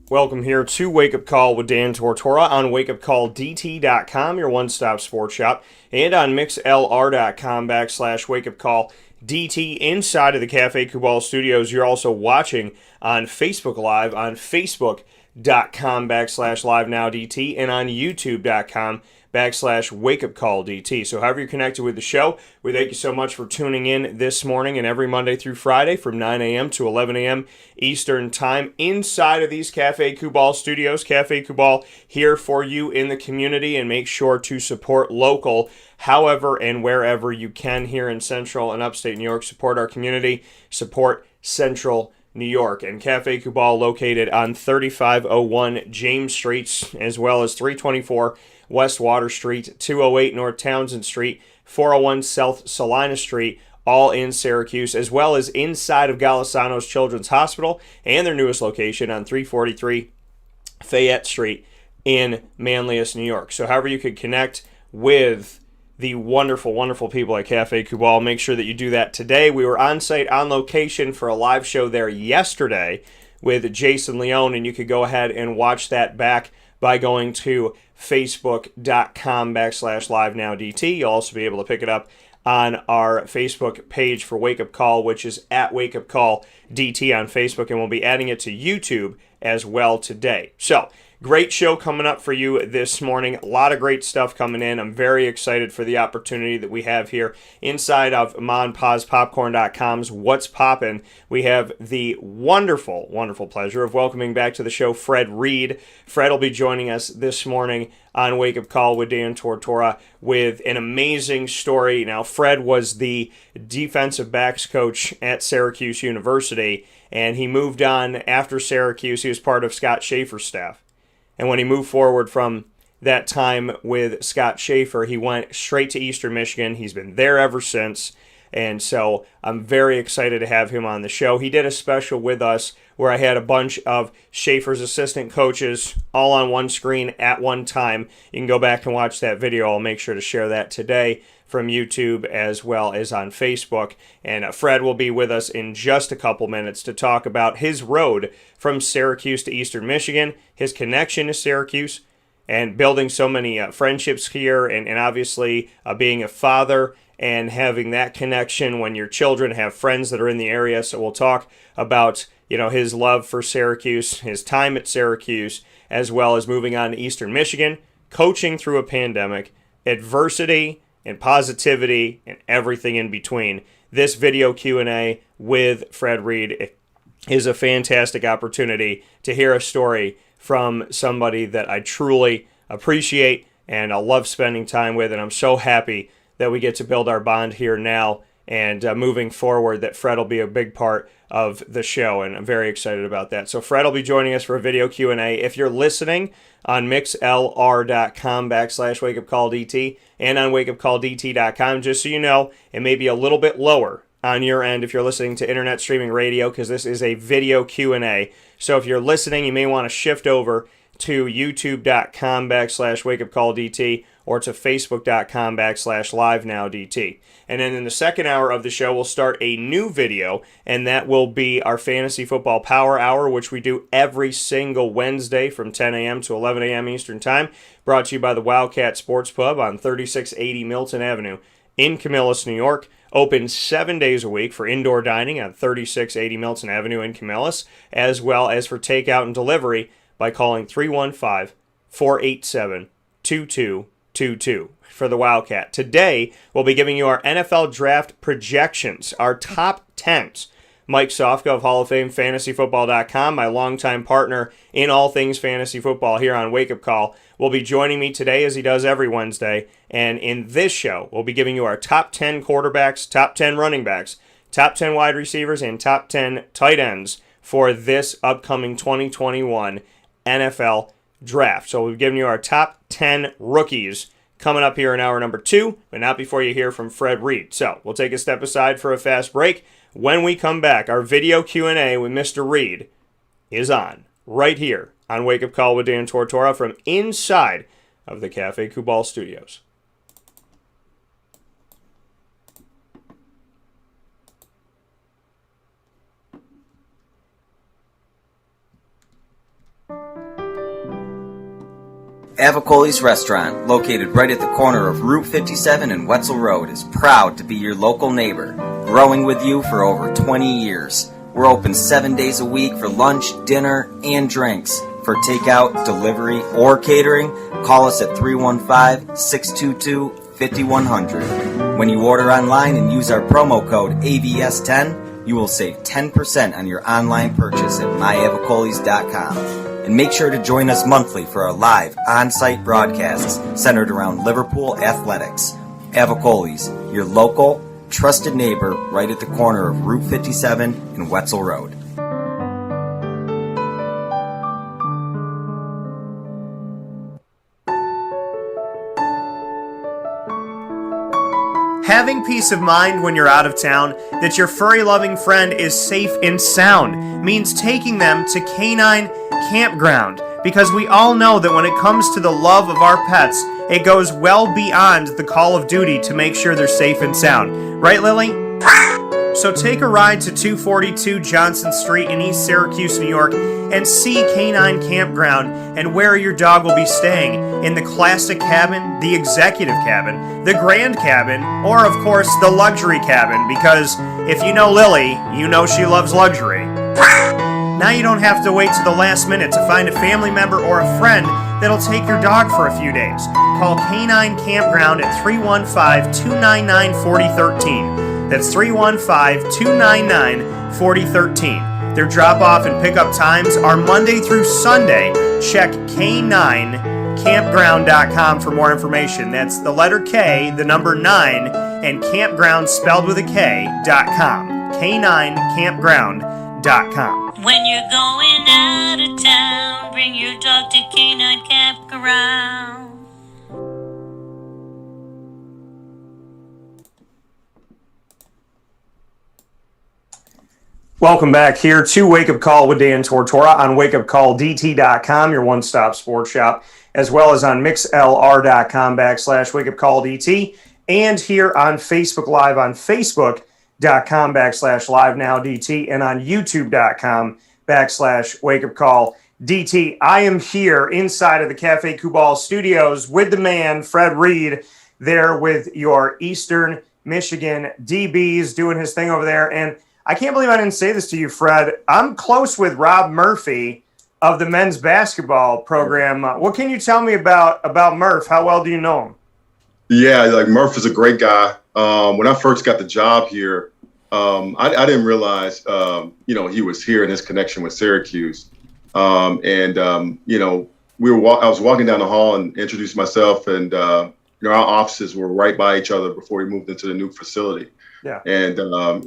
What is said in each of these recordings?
Welcome here to Wake Up Call with Dan Tortora on wakeupcalldt.com, your one-stop sports shop, and on mixlr.com/wakeupcalldt. Inside of the Cafe Kubal studios, you're also watching on Facebook Live on facebook.com/live-now-dt and on youtube.com/wakeupcalldt. So however you're connected with the show, we thank you so much for tuning in this morning and every Monday through Friday from 9 a.m. to 11 a.m. Eastern Time inside of these Cafe Kubal studios. Cafe Kubal here for you in the community, and make sure to support local however and wherever you can here in Central and Upstate New York. Support our community, support Central New York. And Cafe Kubal located on 3501 James Street, as well as 324 West Water Street, 208 North Townsend Street, 401 South Salina Street, all in Syracuse, as well as inside of Golisano's Children's Hospital and their newest location on 343 Fayette Street in Manlius, New York. So however you could connect with the wonderful, wonderful people at Cafe Kubal, make sure that you do that today. We were on site, on location for a live show there yesterday with Jason Leone, and you could go ahead and watch that back by going to facebook.com/live-now-dt. You'll also be able to pick it up on our Facebook page for Wake Up Call, which is at Wake Up Call DT on Facebook, and we'll be adding it to YouTube as well today. So, great show coming up for you this morning. A lot of great stuff coming in. I'm very excited for the opportunity that we have here inside of MonPazPopcorn.com's What's Poppin'. We have the wonderful, wonderful pleasure of welcoming back to the show Fred Reed. Fred will be joining us this morning on Wake Up Call with Dan Tortora with an amazing story. Now, Fred was the defensive backs coach at Syracuse University, and he moved on after Syracuse. He was part of Scott Schaefer's staff. And when he moved forward from that time with Scott Schaefer, he went straight to Eastern Michigan. He's been there ever since. And so I'm very excited to have him on the show. He did a special with us where I had a bunch of Schaefer's assistant coaches all on one screen at one time. You can go back and watch that video. I'll make sure to share that today from YouTube as well as on Facebook. And Fred will be with us in just a couple minutes to talk about his road from Syracuse to Eastern Michigan, his connection to Syracuse, and building so many friendships here, and obviously being a father and having that connection when your children have friends that are in the area. So we'll talk about his love for Syracuse, his time at Syracuse, as well as moving on to Eastern Michigan, coaching through a pandemic, adversity, and positivity, and everything in between. This video Q&A with Fred Reed is a fantastic opportunity to hear a story from somebody that I truly appreciate and I love spending time with, and I'm so happy that we get to build our bond here now and moving forward, that Fred will be a big part of the show, and I'm very excited about that. So Fred will be joining us for a video Q&A. If you're listening on mixlr.com/wakeupcalldt and on wakeupcalldt.com, just so you know, it may be a little bit lower on your end if you're listening to internet streaming radio, because this is a video Q&A. So if you're listening, you may want to shift over to youtube.com/wakeupcalldt or to facebook.com/live-now-dt. And then in the second hour of the show, we'll start a new video, and that will be our Fantasy Football Power Hour, which we do every single Wednesday from 10 a.m. to 11 a.m. Eastern Time, brought to you by the Wildcat Sports Pub on 3680 Milton Avenue in Camillus, New York. Open 7 days a week for indoor dining on 3680 Milton Avenue in Camillus, as well as for takeout and delivery by calling 315-487-2222 for the Wildcat. Today, we'll be giving you our NFL draft projections, our top 10s. Mike Sofka of Hall of Fame FantasyFootball.com, my longtime partner in all things fantasy football here on Wake Up Call, will be joining me today as he does every Wednesday. And in this show, we'll be giving you our top 10 quarterbacks, top 10 running backs, top 10 wide receivers, and top 10 tight ends for this upcoming 2021 NFL Draft. So we've given you our top 10 rookies coming up here in hour number 2, but not before you hear from Fred Reed. So we'll take a step aside for a fast break. When we come back, our video Q&A with Mr. Reed is on right here on Wake Up Call with Dan Tortora from inside of the Cafe Kubal studios. Avicoli's Restaurant, located right at the corner of Route 57 and Wetzel Road, is proud to be your local neighbor, growing with you for over 20 years. We're open 7 days a week for lunch, dinner, and drinks. For takeout, delivery, or catering, call us at 315-622-5100. When you order online and use our promo code AVS10, you will save 10% on your online purchase at myavicolis.com. And make sure to join us monthly for our live on-site broadcasts centered around Liverpool athletics. Avicoli's, your local, trusted neighbor right at the corner of Route 57 and Wetzel Road. Having peace of mind when you're out of town that your furry-loving friend is safe and sound means taking them to Canine Campground, because we all know that when it comes to the love of our pets, it goes well beyond the call of duty to make sure they're safe and sound. Right, Lily? So take a ride to 242 Johnson Street in East Syracuse, New York, and see Canine Campground and where your dog will be staying in the classic cabin, the executive cabin, the grand cabin, or of course the luxury cabin, because if you know Lily, you know she loves luxury. Now you don't have to wait to the last minute to find a family member or a friend that'll take your dog for a few days. Call Canine Campground at 315-299-4013. That's 315-299-4013. Their drop-off and pickup times are Monday through Sunday. Check K9campground.com for more information. That's the letter K, the number 9, and campground spelled with a K.com. K9campground.com. When you're going out of town, bring your dog to Canine Campground. Welcome back here to Wake Up Call with Dan Tortora on wakeupcalldt.com, your one-stop sports shop, as well as on mixlr.com/wakeupcalldt, and here on Facebook Live on facebook.com/livenowdt, and on youtube.com/wakeupcalldt. I am here inside of the Cafe Kubal studios with the man, Fred Reed, there with your Eastern Michigan DBs doing his thing over there. And I can't believe I didn't say this to you, Fred. I'm close with Rob Murphy of the men's basketball program. What can you tell me about Murph? How well do you know him? Yeah, like Murph is a great guy. When I first got the job here, I didn't realize, he was here in his connection with Syracuse. I was walking down the hall and introduced myself, and our offices were right by each other before we moved into the new facility. Yeah. And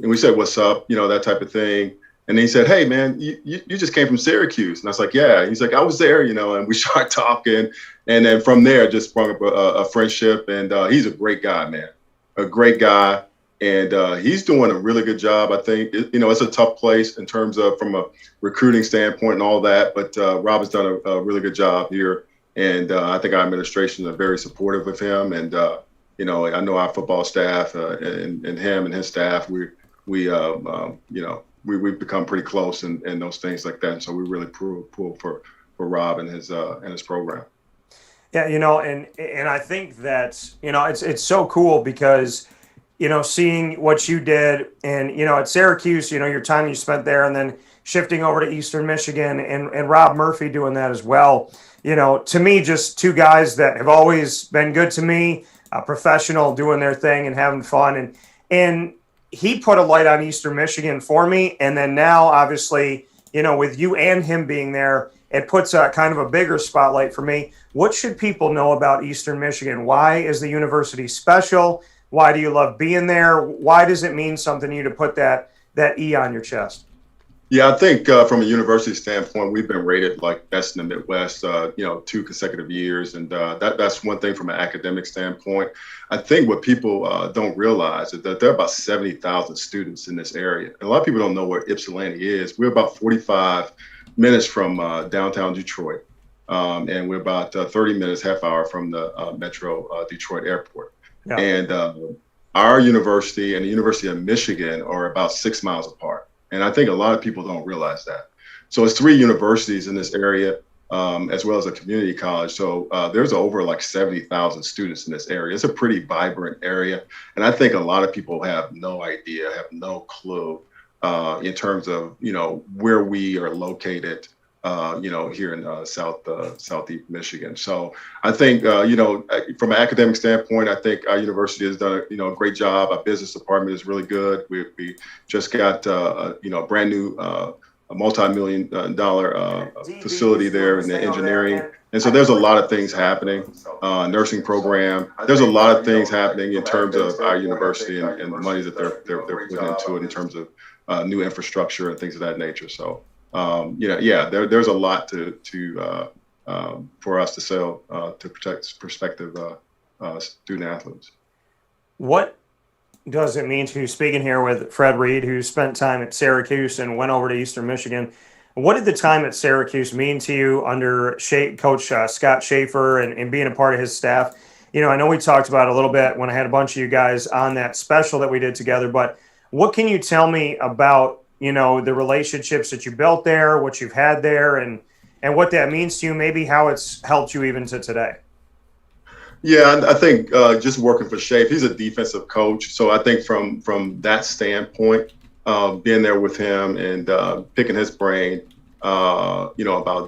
we said, "What's up?" that type of thing. And then he said, "Hey, man, you just came from Syracuse." And I was like, "Yeah." He's like, "I was there," and we started talking. And then from there, just sprung up a friendship. And he's a great guy, man, a great guy. And he's doing a really good job. I think, it's a tough place in terms of from a recruiting standpoint and all that. But Rob has done a really good job here. And I think our administration is very supportive of him. And, I know our football staff and him and his staff, we've become pretty close and those things like that. And so we really pull for Rob and his program. Yeah, and I think that, it's so cool because, seeing what you did and, at Syracuse, your time you spent there and then shifting over to Eastern Michigan and Rob Murphy doing that as well. To me, just two guys that have always been good to me, professional, doing their thing and having fun. And he put a light on Eastern Michigan for me. And then now, obviously, with you and him being there, it puts a kind of a bigger spotlight for me. What should people know about Eastern Michigan? Why is the university special? Why do you love being there? Why does it mean something to you to put that E on your chest? Yeah, I think from a university standpoint, we've been rated like best in the Midwest, 2 consecutive years. And that's one thing from an academic standpoint. I think what people don't realize is that there are about 70,000 students in this area. And a lot of people don't know where Ypsilanti is. We're about 45 minutes from downtown Detroit. And we're about 30 minutes, half hour from the Metro Detroit Airport. Yeah. And our university and the University of Michigan are about 6 miles apart. And I think a lot of people don't realize that. So it's 3 universities in this area. as well as a community college. So there's over like 70,000 students in this area. It's a pretty vibrant area. And I think a lot of people have no idea, have no clue in terms of, where we are located, here in Southeast Michigan. So I think, from an academic standpoint, I think our university has done a great job. Our business department is really good. We just got, a brand new a multi-million dollar facility there in the engineering. And so there's a lot of things happening, nursing program. There's a lot of things happening in terms of our university and the money that they're putting into it in terms of new infrastructure and things of that nature. So, there's a lot for us to sell to protect prospective student athletes. What does it mean to, speaking here with Fred Reed, who spent time at Syracuse and went over to Eastern Michigan, what did the time at Syracuse mean to you under Coach Scott Schaefer and being a part of his staff? I know we talked about it a little bit when I had a bunch of you guys on that special that we did together, but what can you tell me about, the relationships that you built there, what you've had there, and what that means to you, maybe how it's helped you even to today? Yeah, I think just working for Shape, he's a defensive coach. So I think from that standpoint, being there with him and picking his brain, about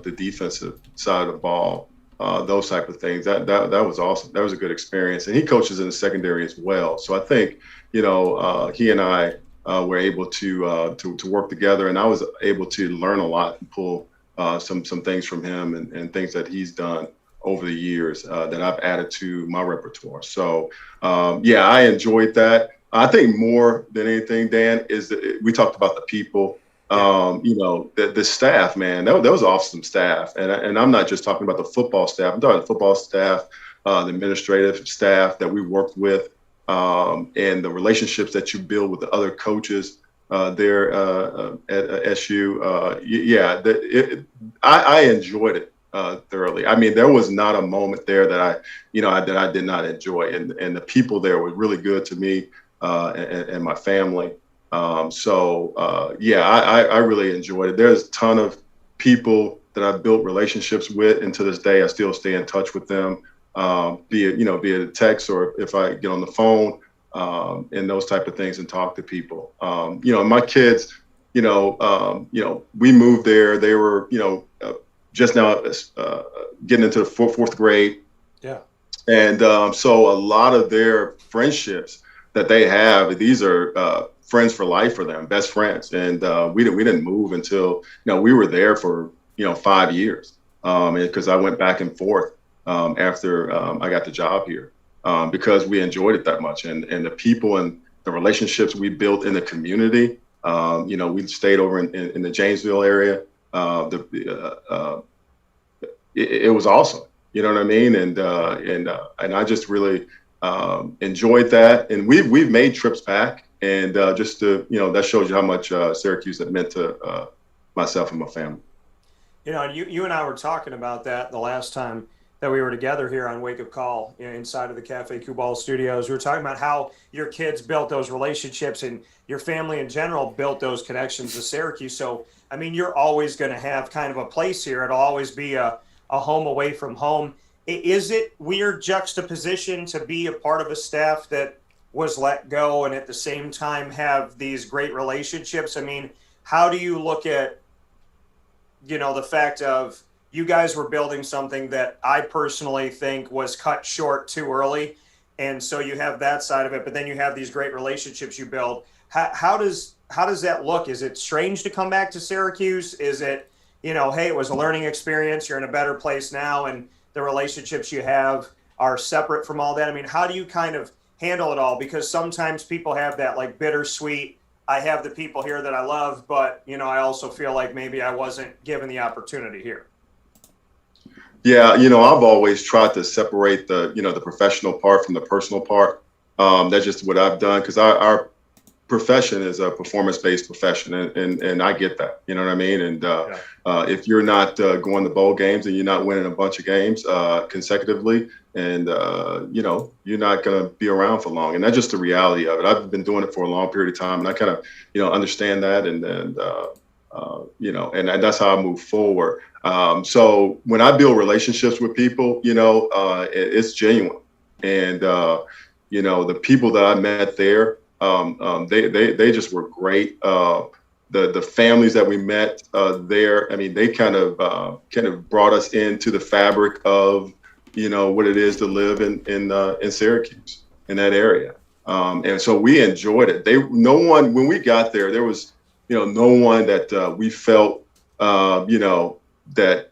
the defensive side of the ball, those type of things, that was awesome. That was a good experience. And he coaches in the secondary as well. So I think, he and I were able to work together, and I was able to learn a lot and pull some things from him and things that he's done over the years that I've added to my repertoire. So, I enjoyed that. I think more than anything, Dan, is that we talked about the people, the staff, man, that was awesome staff. And I'm not just talking about the football staff. I'm talking the football staff, the administrative staff that we worked with, and the relationships that you build with the other coaches there at SU. I enjoyed it. Thoroughly. I mean, there was not a moment there that I did not enjoy, and the people there were really good to me and my family. I really enjoyed it. There's a ton of people that I've built relationships with, and to this day, I still stay in touch with them, be it via text or if I get on the phone and those type of things and talk to people. My kids, we moved there. They were, just now getting into the fourth grade. Yeah. And so a lot of their friendships that they have, these are friends for life for them, best friends. And we didn't move until, we were there for, 5 years. Because I went back and forth after I got the job here because we enjoyed it that much. And the people and the relationships we built in the community, we stayed over in the Janesville area. It was awesome, you know what I mean, and I just really enjoyed that. And we've made trips back, and just to that shows you how much Syracuse had meant to myself and my family. You and I were talking about that the last time that we were together here on Wake Up Call inside of the Cafe Kubal studios. We were talking about how your kids built those relationships and your family in general built those connections to Syracuse. So, I mean, you're always going to have kind of a place here. It'll always be a home away from home. Is it weird juxtaposition to be a part of a staff that was let go and at the same time have these great relationships? I mean, how do you look at, the fact of you guys were building something that I personally think was cut short too early. And so you have that side of it, but then you have these great relationships you build. How does that look? Is it strange to come back to Syracuse? Is it, hey, it was a learning experience. You're in a better place now. And the relationships you have are separate from all that. I mean, how do you kind of handle it all? Because sometimes people have that like bittersweet, I have the people here that I love, but, I also feel like maybe I wasn't given the opportunity here. Yeah, I've always tried to separate the professional part from the personal part. That's just what I've done because our profession is a performance-based profession, and I get that. You know what I mean? And if you're not going to bowl games and you're not winning a bunch of games consecutively, and you're not going to be around for long, and that's just the reality of it. I've been doing it for a long period of time, and I kind of understand that, and and that's how I move forward. So when I build relationships with people, it's genuine. And, the people that I met there, they just were great. The families that we met there, I mean, they kind of brought us into the fabric of, what it is to live in Syracuse, in that area. And so we enjoyed it. When we got there was, no one that we felt, that,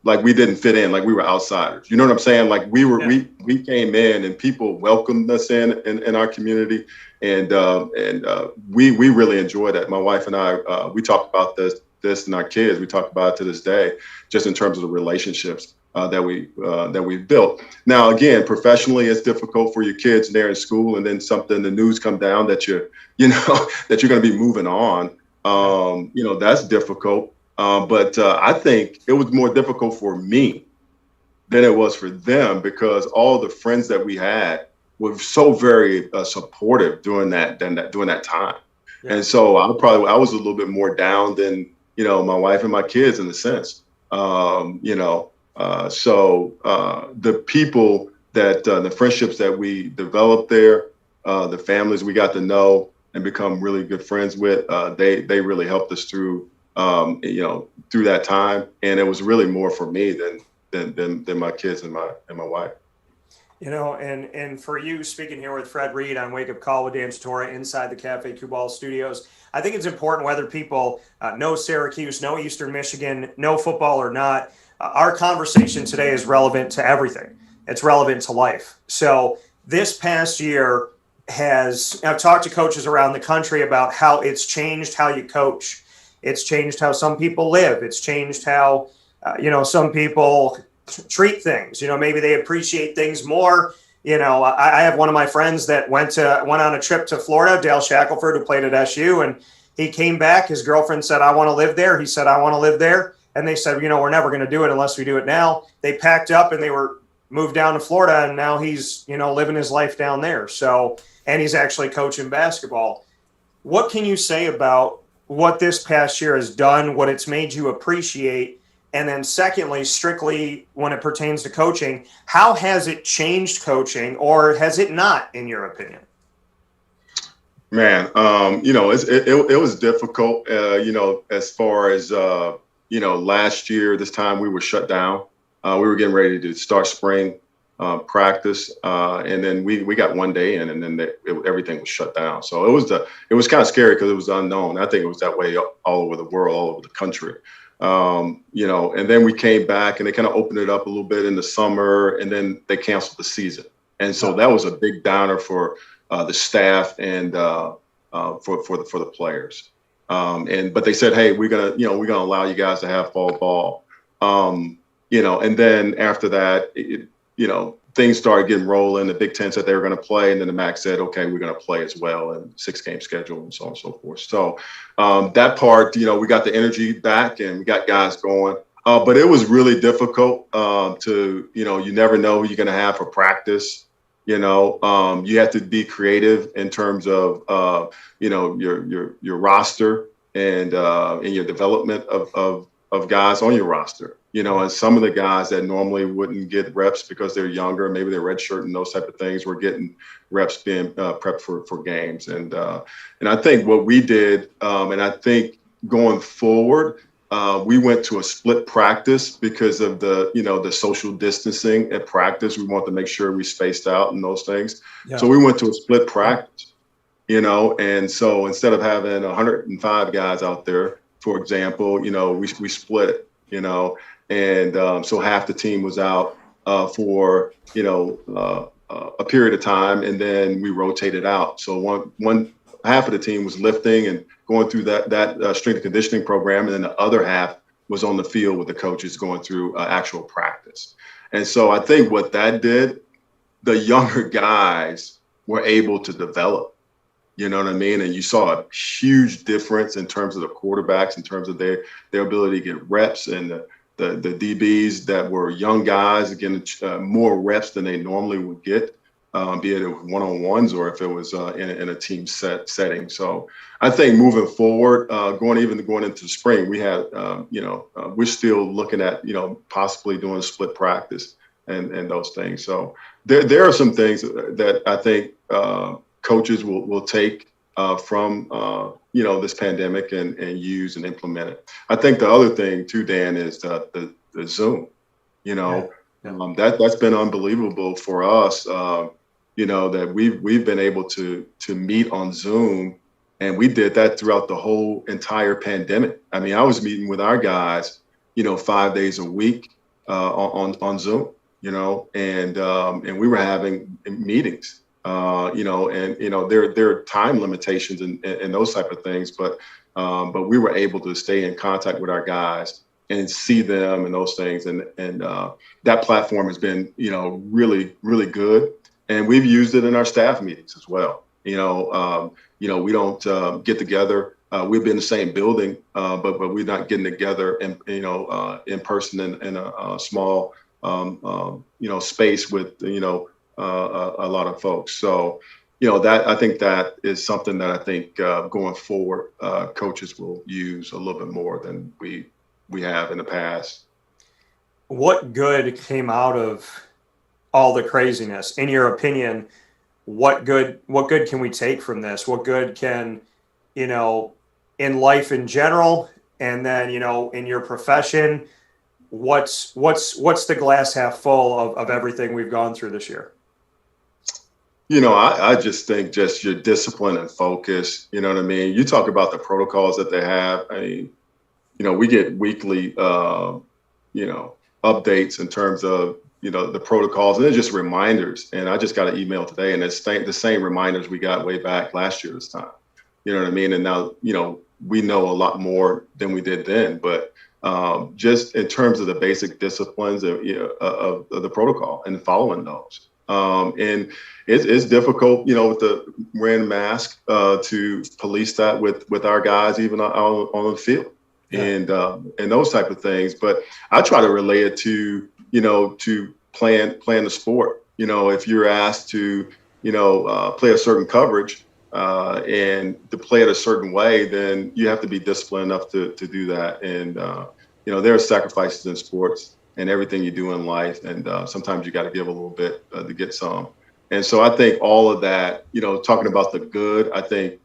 like we didn't fit in, like we were outsiders. You know what I'm saying? Like we came in and people welcomed us in our community. And we really enjoyed that. My wife and I, we talk about this and our kids, we talk about it to this day, just in terms of the relationships that we've built. Now, again, professionally, it's difficult for your kids there in school, and then the news come down that that you're going to be moving on. That's difficult. But I think it was more difficult for me than it was for them, because all the friends that we had were so very supportive during that time. Yeah. And so I was a little bit more down than, my wife and my kids in a sense. So the people the friendships that we developed there, the families we got to know and become really good friends with, they really helped us through that time. And it was really more for me than my kids and my wife. And for you, speaking here with Fred Reed on Wake Up Call with Dan Tortora inside the Cafe Kubal studios, I think it's important whether people know Syracuse, know Eastern Michigan, know football or not. Our conversation today is relevant to everything. It's relevant to life. So this past year I've talked to coaches around the country about how it's changed how you coach. It's changed how some people live. It's changed how, some people treat things. Maybe they appreciate things more. I have one of my friends that went on a trip to Florida, Dale Shackelford, who played at SU, and he came back. His girlfriend said, "I want to live there." He said, "I want to live there." And they said, "We're never going to do it unless we do it now." They packed up and they were moved down to Florida, and now he's, living his life down there. So, and he's actually coaching basketball. What can you say about what this past year has done, what it's made you appreciate? And then secondly, strictly when it pertains to coaching, how has it changed coaching, or has it not, in your opinion? Man, it was difficult, as far as, last year, this time we were shut down. We were getting ready to start spring practice. And then we got one day in, and then everything was shut down. So it was kind of scary because it was unknown. I think it was that way all over the world, all over the country. And then we came back and they kind of opened it up a little bit in the summer, and then they canceled the season. And so that was a big downer for the staff and for the players. But they said, "Hey, we're gonna allow you guys to have fall ball." And then after that, things started getting rolling. The Big Ten said they were going to play, and then the MAC said, "Okay, we're going to play as well," and 6-game schedule and so on and so forth. So that part, we got the energy back and we got guys going. But it was really difficult to, you never know who you're going to have for practice. You have to be creative in terms of, your roster and your development of guys on your roster. And some of the guys that normally wouldn't get reps because they're younger, maybe they're redshirt and those type of things, were getting reps being prepped for games. And I think what we did, and I think going forward, we went to a split practice because of the social distancing at practice. We wanted to make sure we spaced out and those things. Yeah. So we went to a split practice, and so instead of having 105 guys out there, for example, we split it, and so half the team was out for, a period of time, and then we rotated out. So one half of the team was lifting and going through that strength and conditioning program, and then the other half was on the field with the coaches going through actual practice. And so I think what that did, the younger guys were able to develop. You know what I mean? And you saw a huge difference in terms of the quarterbacks, in terms of their ability to get reps, and the DBs that were young guys getting more reps than they normally would get. be it one-on-ones or if it was in a team setting. So I think moving forward, going into the spring, we had, we're still looking at, possibly doing split practice and those things. So there are some things that I think coaches will take from, this pandemic and use and implement it. I think the other thing too, Dan, is the Zoom, that's been unbelievable for us. That we've been able to meet on Zoom, and we did that throughout the whole entire pandemic. I mean, I was meeting with our guys, 5 days a week on Zoom, and we were having meetings, there are time limitations and those type of things, but we were able to stay in contact with our guys and see them and those things, and that platform has been, really, really good. And we've used it in our staff meetings as well. We don't get together. We've been in the same building, but we're not getting together in person in a small, space with, a lot of folks. So, I think that is something that I think going forward, coaches will use a little bit more than we have in the past. What good came out of all the craziness? In your opinion, what good can we take from this? What good can, in life in general, and then, in your profession, what's the glass half full of everything we've gone through this year? I just think just your discipline and focus, you know what I mean? You talk about the protocols that they have. I mean, we get weekly, updates in terms of, the protocols, and they're just reminders. And I just got an email today, and it's the same reminders we got way back last year this time. You know what I mean? And now, we know a lot more than we did then. But just in terms of the basic disciplines of the protocol and following those. And it's difficult, with the wearing mask to police that with our guys, even on the field. Yeah. And those type of things. But I try to relate it to, to playing the sport. If you're asked to, play a certain coverage and to play it a certain way, then you have to be disciplined enough to do that. And, there are sacrifices in sports and everything you do in life. And sometimes you got to give a little bit to get some. And so I think all of that, talking about the good, I think,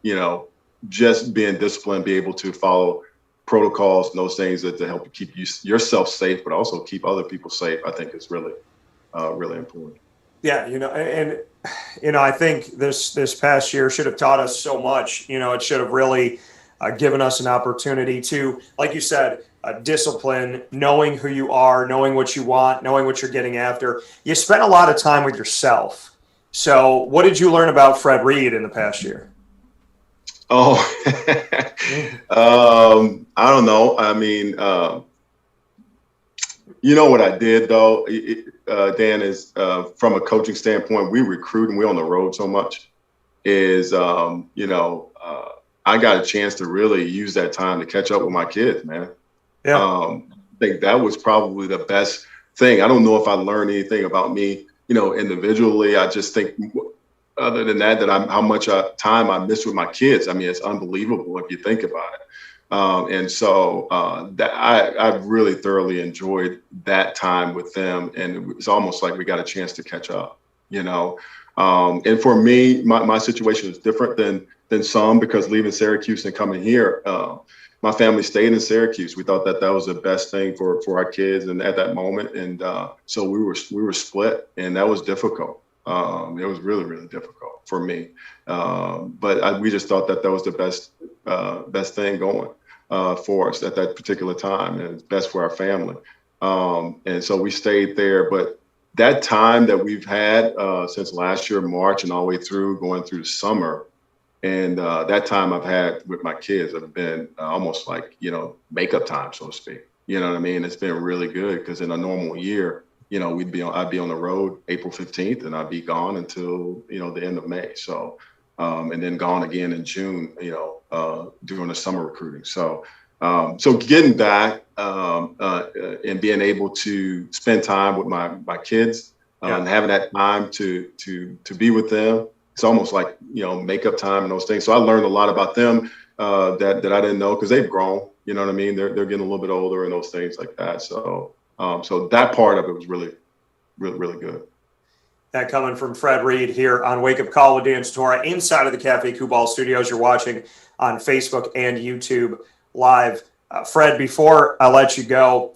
just being disciplined, be able to follow protocols and those things that to help you keep yourself safe, but also keep other people safe, I think is really, really important. Yeah, I think this past year should have taught us so much. It should have really given us an opportunity to, like you said, discipline, knowing who you are, knowing what you want, knowing what you're getting after. You spent a lot of time with yourself. So what did you learn about Fred Reed in the past year? Oh, I don't know. I mean, what I did though, Dan, is from a coaching standpoint, we recruit and we're on the road so much is, I got a chance to really use that time to catch up with my kids, man. Yeah. I think that was probably the best thing. I don't know if I learned anything about me, individually. I just think other than that, how much time I missed with my kids. I mean, it's unbelievable if you think about it. And so that I really thoroughly enjoyed that time with them. And it's almost like we got a chance to catch up, And for me, my situation is different than some, because leaving Syracuse and coming here, my family stayed in Syracuse. We thought that was the best thing for our kids, and at that moment, and so we were split, and that was difficult. It was really, really difficult for me, but we just thought that was the best thing going for us at that particular time, and it's best for our family. And so we stayed there. But that time that we've had since last year, March, and all the way through going through the summer. And that time I've had with my kids have been almost like, makeup time, so to speak. You know what I mean? It's been really good, because in a normal year, I'd be on the road April 15th, and I'd be gone until, the end of May. So, and then gone again in June, during the summer recruiting. So, so getting back and being able to spend time with my kids Having that time to be with them, it's almost like, makeup time and those things. So I learned a lot about them that I didn't know, because they've grown. You know what I mean? They're getting a little bit older and those things like that. So so that part of it was really, really, really good. That coming from Fred Reed here on Wake Up Call with Dan Tortora inside of the Cafe Kubal studios. You're watching on Facebook and YouTube live. Fred, before I let you go,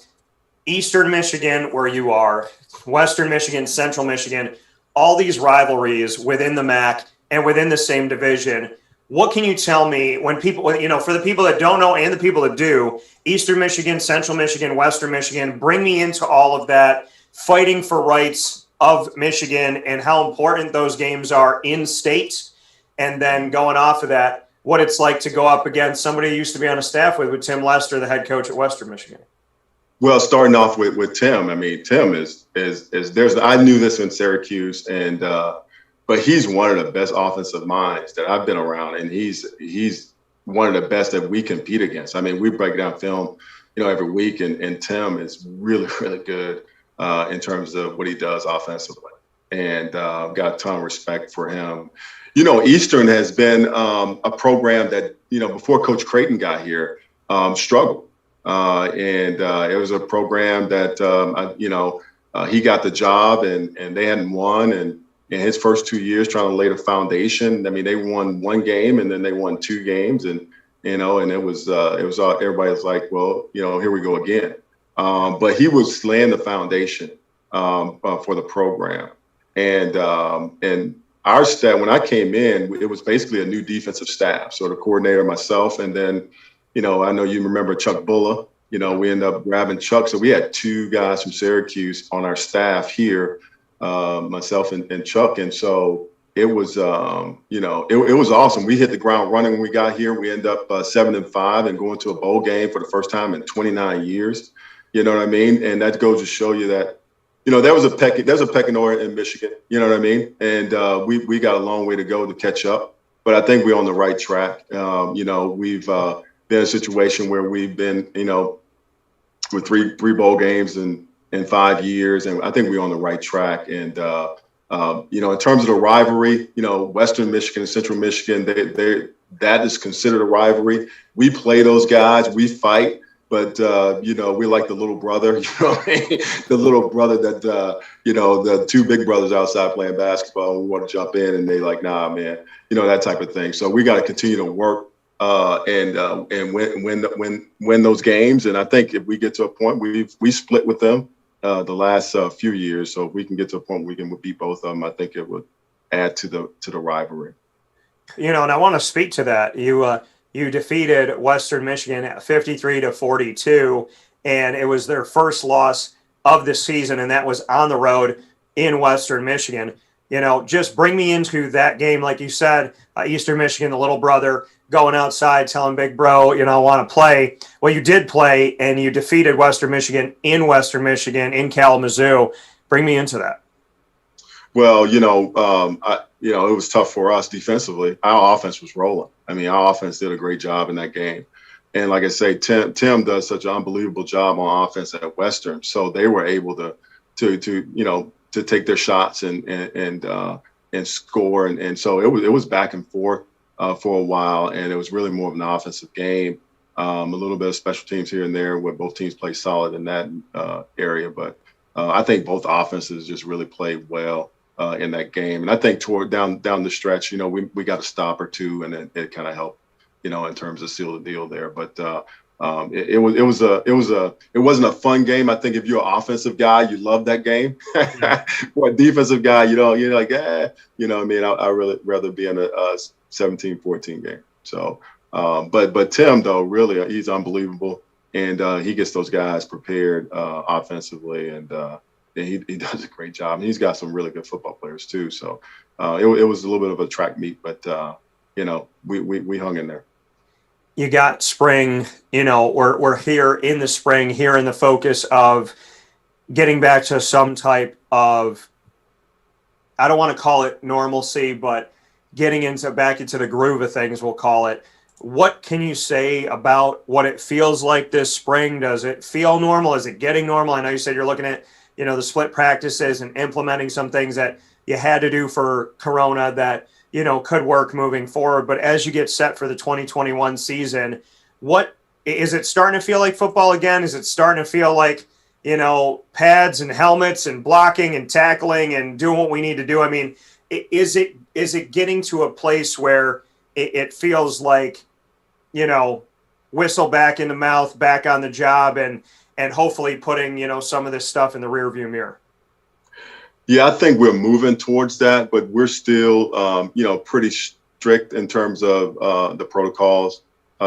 Eastern Michigan, where you are, Western Michigan, Central Michigan, all these rivalries within the MAC and within the same division. What can you tell me when people, for the people that don't know and the people that do, Eastern Michigan, Central Michigan, Western Michigan, bring me into all of that, fighting for rights of Michigan and how important those games are in state. And then going off of that, what it's like to go up against somebody who used to be on a staff with Tim Lester, the head coach at Western Michigan. Well, starting off with Tim, I mean, Tim is I knew this in Syracuse, but he's one of the best offensive minds that I've been around, and he's one of the best that we compete against. I mean, we break down film, every week, and Tim is really, really good in terms of what he does offensively, and got a ton of respect for him. Eastern has been a program that, before Coach Creighton got here, struggled. And it was a program that, he got the job and they hadn't won. And in his first 2 years trying to lay the foundation, I mean, they won one game and then they won 2 games. And, and it was everybody was like, well, here we go again. But he was laying the foundation for the program. And our staff, when I came in, it was basically a new defensive staff. So the coordinator, myself, and then, I know you remember Chuck Bulla. We ended up grabbing Chuck. So we had 2 guys from Syracuse on our staff here, myself and Chuck. And so it was, it was awesome. We hit the ground running when we got here. We ended up 7-5 and going to a bowl game for the first time in 29 years. You know what I mean? And that goes to show you that, there's a pecking order in Michigan. You know what I mean? And we got a long way to go to catch up. But I think we're on the right track. We've been in a situation where we've been, with three bowl games in 5 years, and I think we're on the right track. And in terms of the rivalry, Western Michigan and Central Michigan, that is considered a rivalry. We play those guys, we fight, but we're like the little brother, the little brother that the 2 big brothers outside playing basketball. We want to jump in, and they like, nah, man, that type of thing. So we got to continue to work and win those games. And I think if we get to a point, we split with them the last few years. So if we can get to a point where we can beat both of them, I think it would add to the rivalry. And I want to speak to that. You defeated Western Michigan 53-42, and it was their first loss of the season, and that was on the road in Western Michigan. Just bring me into that game. Like you said, Eastern Michigan, the little brother, going outside telling big bro, I want to play. Well, you did play, and you defeated Western Michigan in Kalamazoo. Bring me into that. Well, it was tough for us defensively. Our offense was rolling. I mean, our offense did a great job in that game. And like I say, Tim does such an unbelievable job on offense at Western. So they were able to take their shots and score. And so it was back and forth for a while. And it was really more of an offensive game. A little bit of special teams here and there where both teams play solid in that area. But I think both offenses just really played well in that game. And I think toward down the stretch, we got a stop or 2, and it kind of helped, in terms of seal the deal there. But it wasn't a fun game. I think if you're an offensive guy, you love that game. For a defensive guy, you're like, what I mean? I really rather be in a 17-14 game. So, but Tim though, really, he's unbelievable, and he gets those guys prepared offensively, and he does a great job. And he's got some really good football players too. So it was a little bit of a track meet, but we hung in there. You got spring, we're here in the spring, here in the focus of getting back to some type of, I don't want to call it normalcy, but getting back into the groove of things, we'll call it. What can you say about what it feels like this spring? Does it feel normal? Is it getting normal? I know you said you're looking at the split practices and implementing some things that you had to do for Corona that, could work moving forward. But as you get set for the 2021 season, what is it starting to feel like football again? Is it starting to feel like, pads and helmets and blocking and tackling and doing what we need to do? I mean, is it getting to a place where it feels like, whistle back in the mouth, back on the job, and hopefully putting, some of this stuff in the rearview mirror? Yeah, I think we're moving towards that, but we're still, pretty strict in terms of the protocols.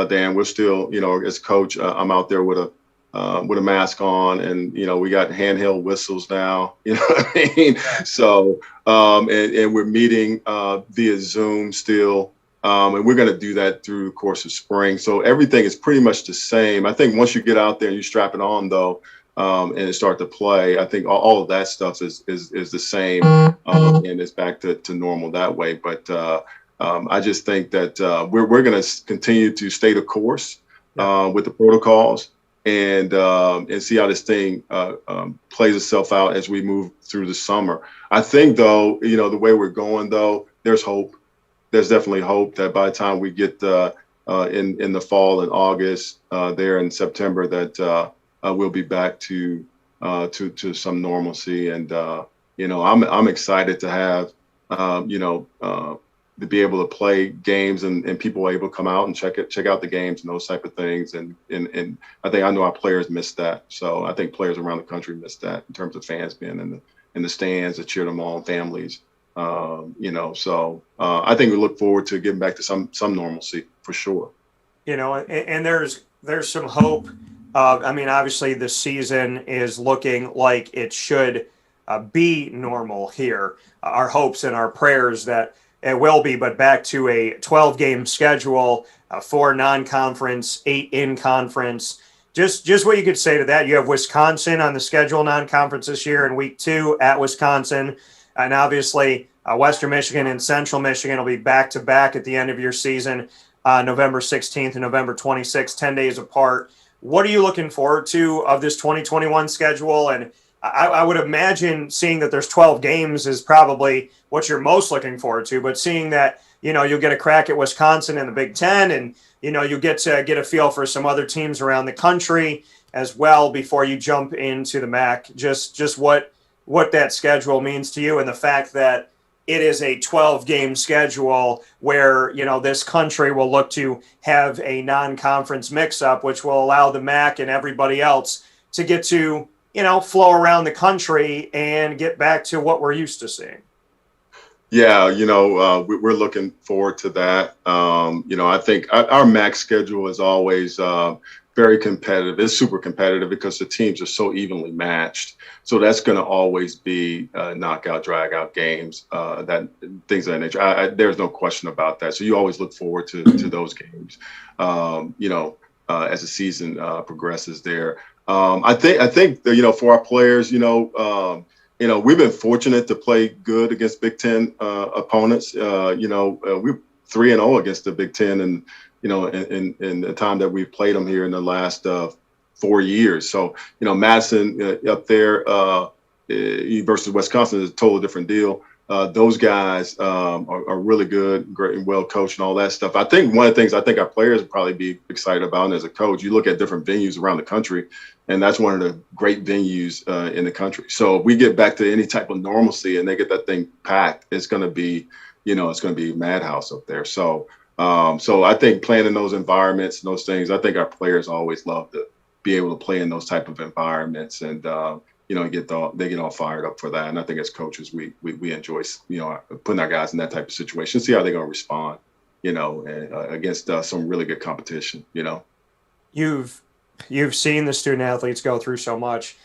Dan, we're still, as coach, I'm out there with a mask on, and we got handheld whistles now. You know what I mean? So, and we're meeting via Zoom still, and we're going to do that through the course of spring. So everything is pretty much the same. I think once you get out there and you strap it on, though, and start to play, I think all of that stuff is the same, and it's back to normal that way. But I just think that we're going to continue to stay the course with the protocols and see how this thing plays itself out as we move through the summer. I think, though, the way we're going, though, there's hope. There's definitely hope that by the time we get in the fall and August, there in September, that we'll be back to some normalcy. And I'm excited to have to be able to play games and people able to come out and check out the games and those type of things. And I know our players miss that. So I think players around the country miss that in terms of fans being in the stands to cheer them on, families. So I think we look forward to getting back to some normalcy for sure. And there's some hope. Obviously the season is looking like it should be normal here. Our hopes and our prayers that it will be, but back to a 12-game schedule, 4 non-conference, 8 in conference. Just what you could say to that. You have Wisconsin on the schedule, non-conference this year in week 2 at Wisconsin. And obviously Western Michigan and Central Michigan will be back-to-back at the end of your season, November 16th and November 26th, 10 days apart. What are you looking forward to of this 2021 schedule? And I would imagine seeing that there's 12 games is probably what you're most looking forward to. But seeing that, you'll get a crack at Wisconsin in the Big Ten, and, you get to get a feel for some other teams around the country as well before you jump into the MAC. Just what that schedule means to you, and the fact that it is a 12-game schedule where, this country will look to have a non-conference mix-up, which will allow the MAC and everybody else to get to, flow around the country and get back to what we're used to seeing. Yeah, we're looking forward to that. I think our MAC schedule is always very competitive. It's super competitive because the teams are so evenly matched. So that's going to always be knockout, drag-out games, things of that nature. There's no question about that. So you always look forward to those games, as the season progresses there. I think for our players, we've been fortunate to play good against Big Ten opponents. We're 3-0 against the Big Ten, and in the time that we've played them here in the last 4 years. So Madison up there versus Wisconsin is a totally different deal. Those guys are really good, great, and well coached and all that stuff. I think one of the things I think our players would probably be excited about, and as a coach, you look at different venues around the country, and that's one of the great venues in the country. So if we get back to any type of normalcy and they get that thing packed, it's going to be, madhouse up there. So I think playing in those environments and those things, I think our players always love to be able to play in those type of environments, and they get all fired up for that. And I think as coaches, we enjoy, putting our guys in that type of situation, see how they're going to respond, against some really good competition, You've seen the student athletes go through so much,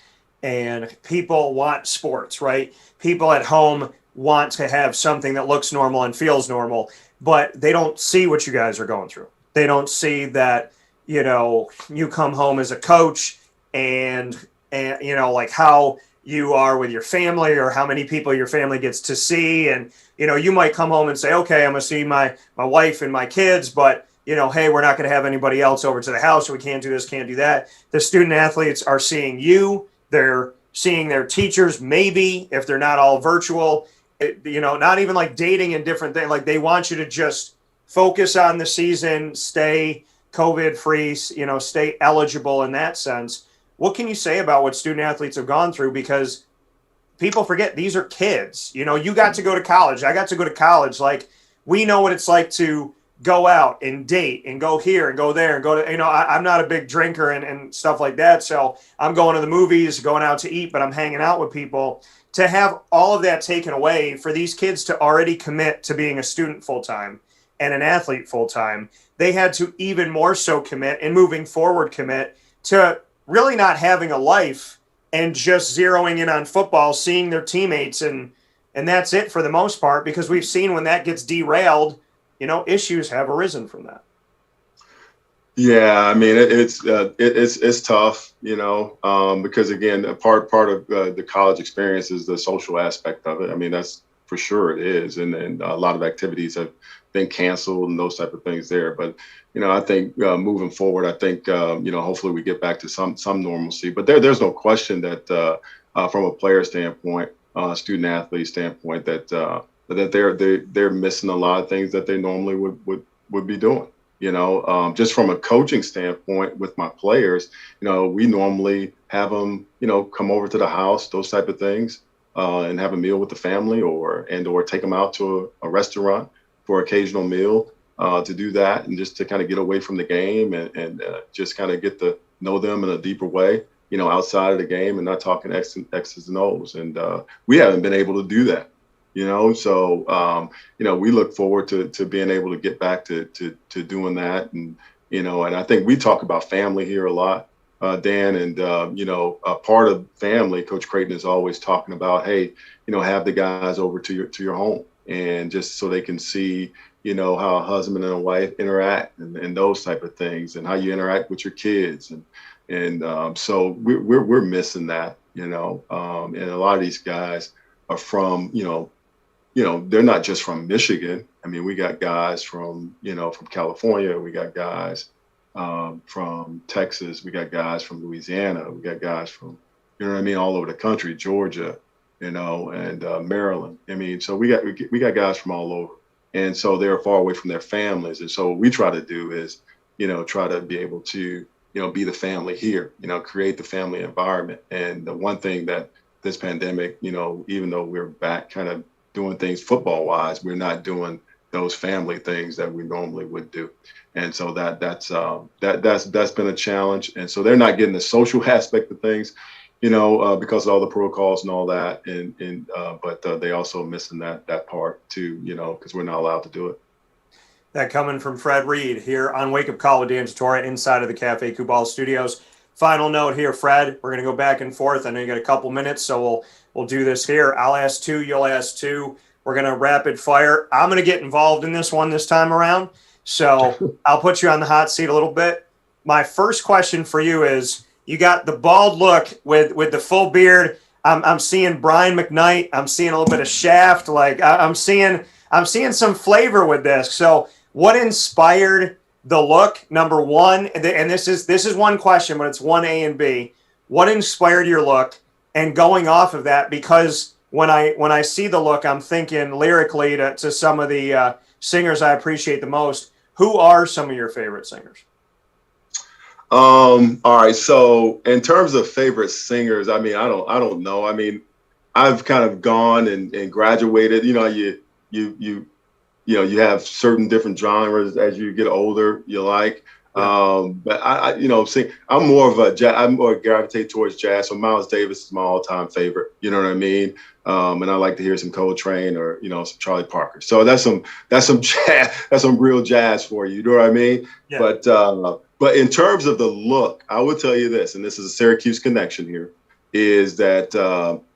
and people want sports, right? People at home want to have something that looks normal and feels normal, but they don't see what you guys are going through. They don't see that, you come home as a coach and like how you are with your family or how many people your family gets to see. And, you might come home and say, okay, I'm going to see my wife and my kids, but, hey, we're not going to have anybody else over to the house. So we can't do this, can't do that. The student athletes are seeing you. They're, seeing their teachers, maybe if they're not all virtual, not even like dating and different things. Like they want you to just focus on the season, stay COVID free, stay eligible in that sense. What can you say about what student athletes have gone through? Because people forget these are kids. You got to go to college. I got to go to college. Like, we know what it's like to go out and date and go here and go there and go to, I'm not a big drinker and stuff like that. So I'm going to the movies, going out to eat, but I'm hanging out with people. To have all of that taken away, for these kids to already commit to being a student full-time and an athlete full-time, they had to even more so commit, and moving forward commit to really not having a life and just zeroing in on football, seeing their teammates, and that's it for the most part, because we've seen when that gets derailed, issues have arisen from that. Yeah, I mean it's tough, because again, a part of the college experience is the social aspect of it. I mean, that's for sure it is, and a lot of activities have been canceled and those type of things there. But I think moving forward, I think hopefully we get back to some normalcy. But there's no question that from a player standpoint, student athlete standpoint, that they're missing a lot of things that they normally would be doing. Just from a coaching standpoint with my players, we normally have them, come over to the house, those type of things, and have a meal with the family, or take them out to a restaurant for occasional meal, to do that, and just to kind of get away from the game and just kind of get to know them in a deeper way, outside of the game, and not talking X's and O's. And we haven't been able to do that. So we look forward to being able to get back to doing that. And and I think we talk about family here a lot, Dan, and a part of family, Coach Creighton is always talking about, hey, have the guys over to your home, and just so they can see how a husband and a wife interact, and those type of things, and how you interact with your kids, and so we're missing that, and a lot of these guys are from they're not just from Michigan. I mean, we got guys from from California, we got guys from Texas, we got guys from Louisiana, we got guys from all over the country, Georgia, and Maryland. I mean, so we got guys from all over, and so they're far away from their families. And so what we try to do is try to be able to be the family here, create the family environment. And the one thing that this pandemic, even though we're back kind of doing things football wise, we're not doing those family things that we normally would do. And so that's been a challenge. And so they're not getting the social aspect of things, because of all the protocols and all that. But they also missing that part too, because we're not allowed to do it. That coming from Fred Reed here on Wake Up Call with Dan Tortora inside of the Cafe Kubal Studios. Final note here, Fred. We're going to go back and forth. I know you got a couple minutes, so we'll do this here. I'll ask two, you'll ask two. We're going to rapid fire. I'm going to get involved in this one this time around, so I'll put you on the hot seat a little bit. My first question for you is, you got the bald look with the full beard. I'm seeing Brian Mcknight. I'm seeing a little bit of Shaft. Like I'm seeing some flavor with this. So what inspired the look, number one? And this is one question, but it's 1A and B. What inspired your look? And going off of that, because when I see the look, I'm thinking lyrically to some of the singers I appreciate the most. Who are some of your favorite singers? All right. So in terms of favorite singers, I mean, I don't know. I mean, I've kind of gone and graduated. You have certain different genres as you get older you like. But I I'm more of a jazz. I'm more gravitate towards jazz. So Miles Davis is my all-time favorite. You know what I mean? And I like to hear some Coltrane or some Charlie Parker. So that's some jazz. That's some real jazz for you. You know what I mean? Yeah. But in terms of the look, I would tell you this, and this is a Syracuse connection here, is that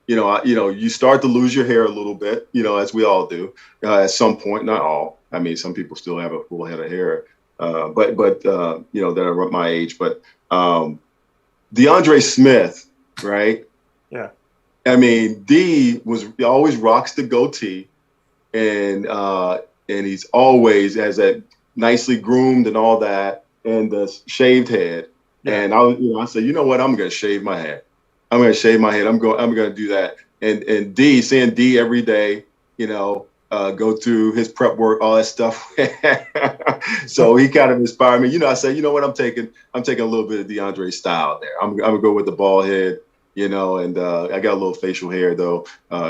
you start to lose your hair a little bit, as we all do, at some point. Not all. I mean, some people still have a full head of hair. But that are my age, but DeAndre Smith, right? Yeah. I mean, D always rocks the goatee, and he's always has that nicely groomed and all that, and the shaved head. Yeah. And I said, you know what? I'm gonna shave my head. I'm gonna shave my head. I'm gonna do that. And D, seeing D every day, go through his prep work, all that stuff. So he kind of inspired me. I said, you know what, I'm taking a little bit of DeAndre style there. I'm gonna go with the bald head, and I got a little facial hair though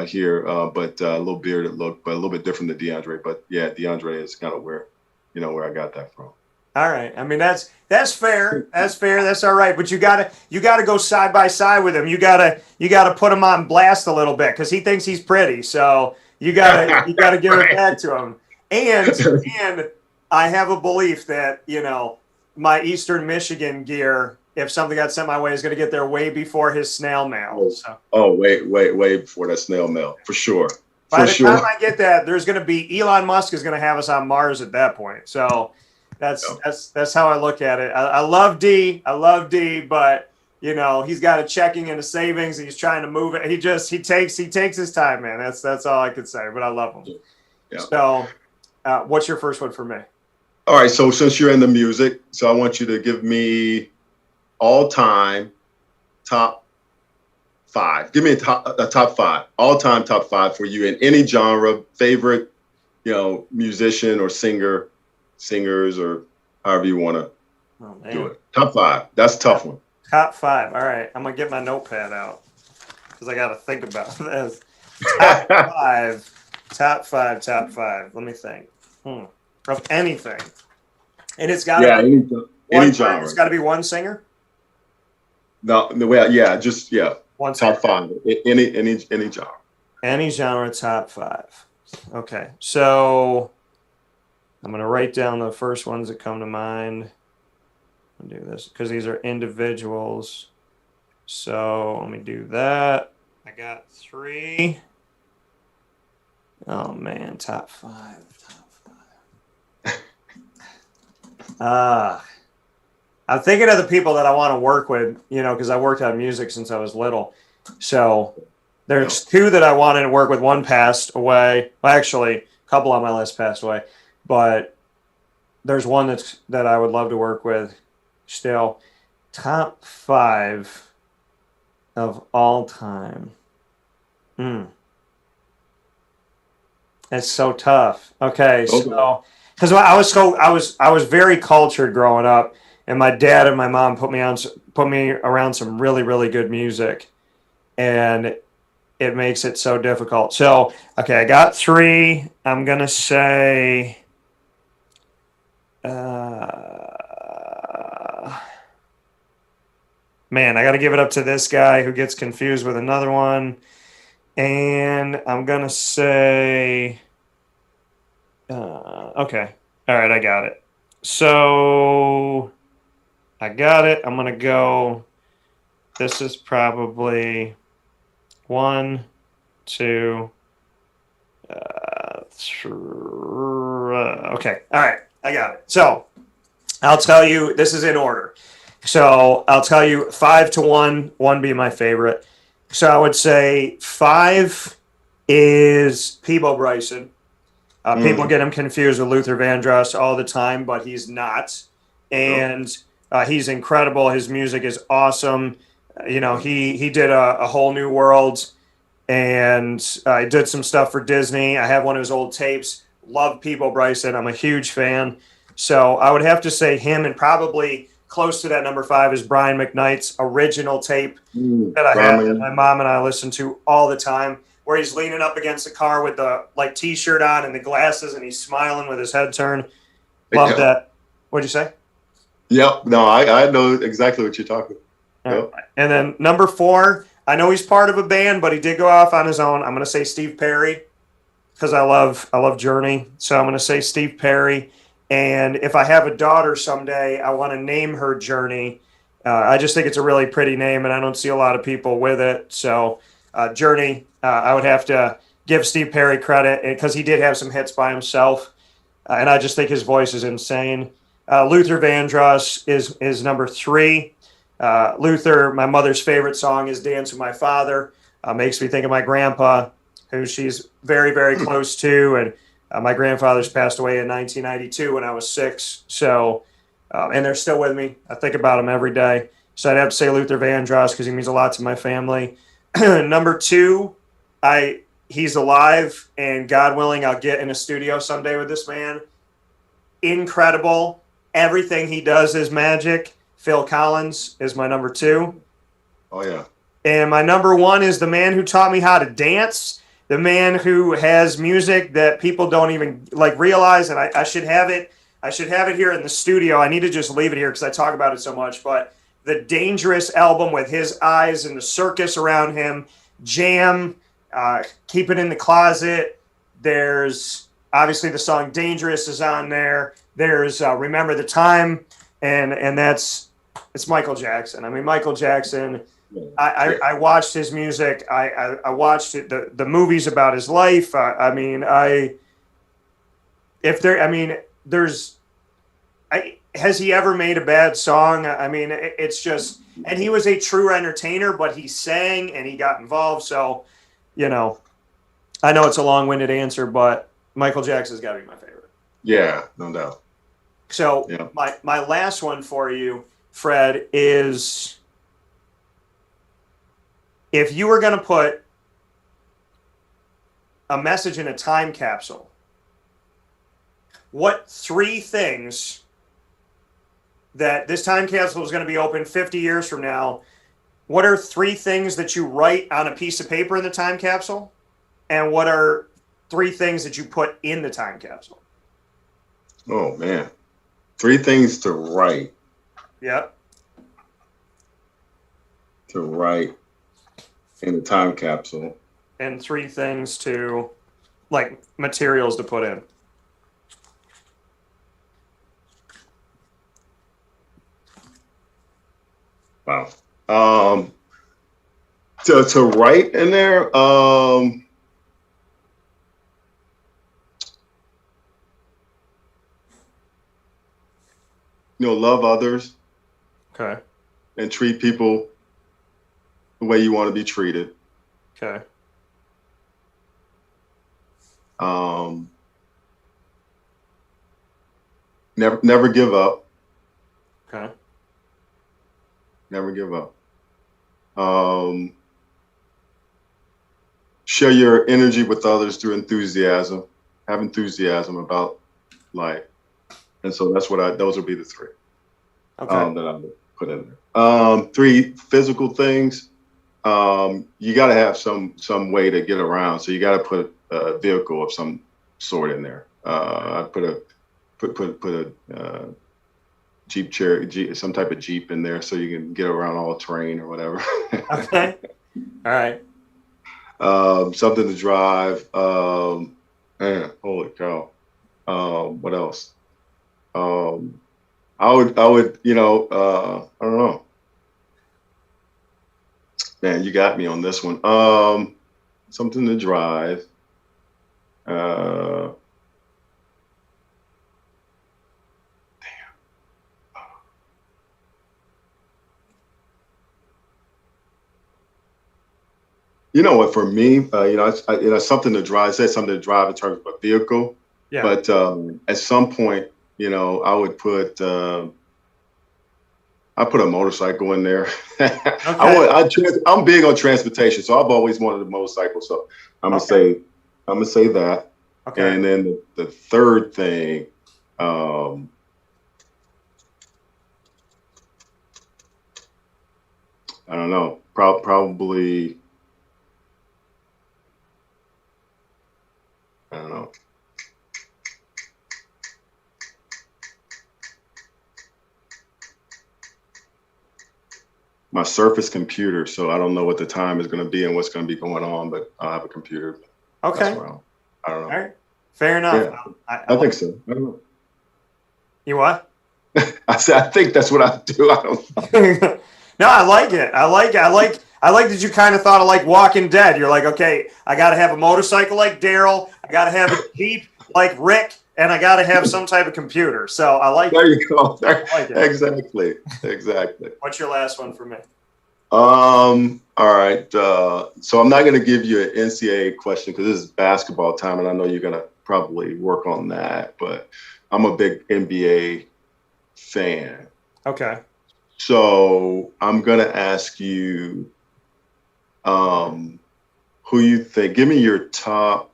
here, but a little bearded look, but a little bit different than DeAndre. But yeah, DeAndre is kind of where I got that from. All right. I mean, that's fair. That's fair. That's all right. But you gotta go side by side with him. You gotta put him on blast a little bit because he thinks he's pretty. So you gotta give it back to him. And I have a belief that my Eastern Michigan gear, if something got sent my way, is going to get there way before his snail mail. So. Oh, way before that snail mail, for sure. By the time I get that, there's going to be Elon Musk is going to have us on Mars at that point. So. That's how I look at it. I love D, but he's got a checking and a savings, and he's trying to move it. He takes his time, man. That's all I could say. But I love him. Yeah. So, what's your first one for me? All right. So since you're in the music, so I want you to give me all-time top 5. Give me a top 5, all-time top 5 for you in any genre. Favorite, musician or singers, or however you want to do it. Top 5. That's a tough one. Top 5. All right. I'm going to get my notepad out because I got to think about this. Top five. Let me think. Of anything. And it's got to be any genre. It's got to be one singer? No, just one top singer. 5. Any genre. Any genre, top 5. Okay. So I'm going to write down the first ones that come to mind. I'll do this because these are individuals. So let me do that. I got 3. Oh, man. Top 5. I'm thinking of the people that I want to work with, because I worked on music since I was little. So there's 2 that I wanted to work with. One passed away. Well, actually, a couple on my list passed away. But there's one that I would love to work with still. Top 5 of all time. It's so tough. Okay, so because I was very cultured growing up, and my dad and my mom put me around some really, really good music, and it makes it so difficult. So okay, I got 3. I'm gonna say. Man, I got to give it up to this guy who gets confused with another one. And I'm going to say, okay. All right, I got it. So I got it. I'm going to go. This is probably 1, 2, 3. Okay. All right. I got it. So I'll tell you, this is in order. So I'll tell you 5 to 1, 1 being my favorite. So I would say 5 is Peebo Bryson. People get him confused with Luther Vandross all the time, but he's not. And he's incredible. His music is awesome. He did a whole new world, and I did some stuff for Disney. I have one of his old tapes. Love Peebo Bryson. I'm a huge fan. So I would have to say him, and probably close to that number 5 is Brian Mcknight's original tape that I have that my mom and I listen to all the time, where he's leaning up against the car with the T-shirt on and the glasses, and he's smiling with his head turned. Love that. What'd you say? Yep. No, I know exactly what you're talking about. Yep. And then number 4, I know he's part of a band, but he did go off on his own. I'm going to say Steve Perry because I love Journey. So I'm going to say Steve Perry. And if I have a daughter someday, I want to name her Journey. I just think it's a really pretty name, and I don't see a lot of people with it. So Journey, I would have to give Steve Perry credit because he did have some hits by himself. And I just think his voice is insane. Luther Vandross is number 3. Luther, my mother's favorite song is Dance with My Father. Makes me think of my grandpa, who she's very, very close to. And my grandfather's passed away in 1992 when I was 6. So, and they're still with me. I think about them every day. So I'd have to say Luther Vandross because he means a lot to my family. Number 2, he's alive, and God willing, I'll get in a studio someday with this man. Incredible. Everything he does is magic. Phil Collins is my number 2. Oh, yeah. And my number 1 is the man who taught me how to dance, the man who has music that people don't even realize, and I should have it. I should have it here in the studio. I need to just leave it here because I talk about it so much. But the Dangerous album with his eyes and the circus around him, Jam, Keep It in the Closet. There's obviously the song Dangerous is on there. There's Remember the Time, and it's Michael Jackson. I mean, Michael Jackson. I watched his music. I watched the movies about his life. Has he ever made a bad song? I mean, it's just, and he was a true entertainer, but he sang and he got involved. So, I know it's a long-winded answer, but Michael Jackson's got to be my favorite. Yeah, no doubt. So yeah. My last one for you, Fred, is if you were going to put a message in a time capsule, what 3 things that this time capsule is going to be open 50 years from now, what are 3 things that you write on a piece of paper in the time capsule? And what are 3 things that you put in the time capsule? Oh, man. 3 things to write. Yep. To write in the time capsule. And 3 things to, materials to put in. Wow. To write in there, love others. Okay. And treat people the way you want to be treated. Okay. Never give up. Okay. Never give up. Share your energy with others through enthusiasm. Have enthusiasm about life. And so that's those would be the 3 that I would put in there. 3 physical things. You got to have some way to get around. So you got to put a vehicle of some sort in there. I put a Jeep Cherokee, some type of Jeep in there so you can get around all terrain or whatever. Okay. All right. Something to drive. Man, holy cow. What else? I would, I don't know. Man, you got me on this one. Something to drive. You know what? For me, it's something to drive. I said something to drive in terms of a vehicle. Yeah. But at some point, I would put a motorcycle in there. Okay. I'm big on transportation, so I've always wanted a motorcycle. So I'm gonna say that. Okay. And then the 3rd thing, I don't know. Probably. I don't know. My Surface computer, so I don't know what the time is going to be and what's going to be going on, but I'll have a computer. Okay. I don't know. All right. Fair enough. Yeah. I think so. I don't know. You what? I said I think that's what I do. I don't know. No, I like it. I like that you kind of thought of Walking Dead. You're like, okay, I got to have a motorcycle like Daryl. I got to have a Jeep like Rick, and I got to have some type of computer. So I like. There you go. I like it. Exactly. What's your last one for me? All right. So I'm not going to give you an NCAA question because this is basketball time, and I know you're going to probably work on that. But I'm a big NBA fan. Okay. So I'm gonna ask you, who you think? Give me your top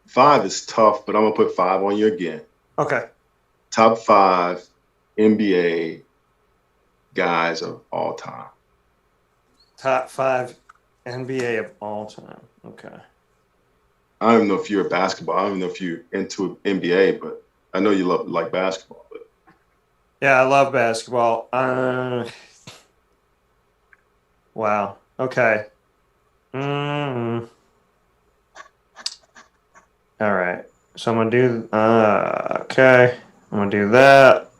five. Is tough, but I'm gonna put five on you again. Okay. Top five NBA guys of all time. Top five NBA of all time. Okay. I don't know if you're a basketball. I don't know if you're into NBA, but I know you like basketball. But Yeah, I love basketball. Wow. Okay. All right. So I'm gonna do. Okay. I'm gonna do that.